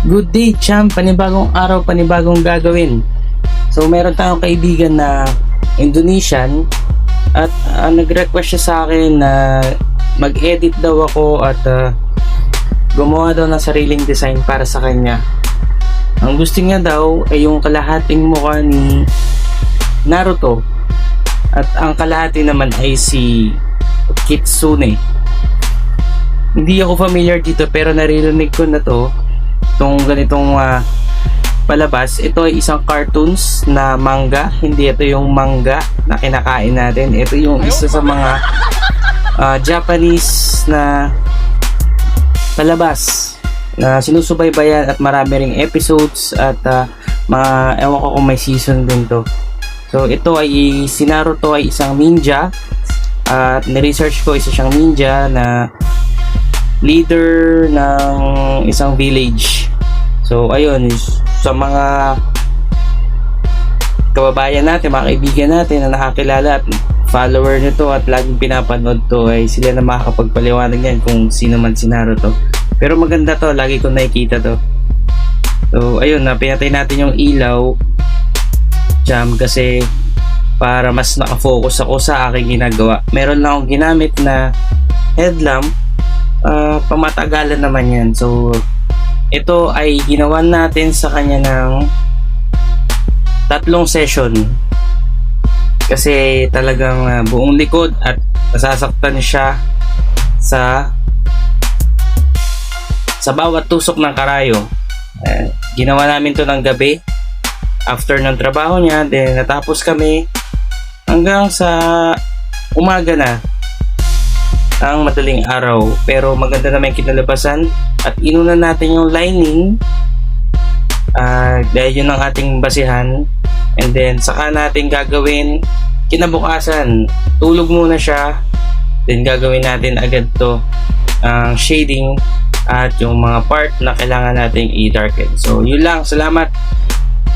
Good day, champ! Panibagong araw, panibagong gagawin. So, meron tayong kaibigan na Indonesian at nag-request siya sa akin na mag-edit daw ako at gumawa daw ng sariling design para sa kanya. Ang gusto niya daw ay yung kalahating mukha ni Naruto at ang kalahati naman ay si Kitsune. Hindi ako familiar dito pero naririnig ko na itong ganitong palabas. Ito ay isang cartoons na manga, hindi ito yung manga na kinakain natin. Ito yung isa sa mga Japanese na palabas na sinusubaybayan at marami ring episodes at mga ewan ko kung may season din to. So ito ay si Naruto ay isang ninja at ni-research ko isa siyang ninja na leader ng isang village. So ayun, sa mga kababayan natin, mga kaibigan natin na nakakilala at follower nito at laging pinapanood to, ay sila na makakapagpaliwanag yan kung sino man si Naruto. Pero maganda to, lagi ko nakikita to. So ayun, pinatay natin yung ilaw jam kasi para mas nakafocus ako sa aking ginagawa. Meron lang akong ginamit na headlamp, pamatagalan naman yan. So ito ay ginawa natin sa kanya ng 3 session kasi talagang buong likod at nasasaktan siya sa bawat tusok ng karayo. Ginawa namin to ng gabi after ng trabaho niya, then natapos kami hanggang sa umaga na ang madaling araw, pero maganda naman yung kinalabasan at inuna natin yung lining dahil yun ang ating basihan, and then saka natin gagawin kinabukasan. Tulog muna siya, then gagawin natin agad to ang shading at yung mga part na kailangan nating i-darken. So yun lang, salamat.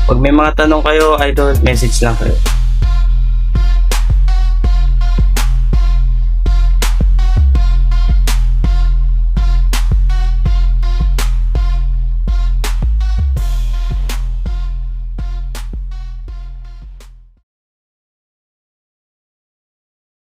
Pag may mga tanong kayo, idol, message lang kayo.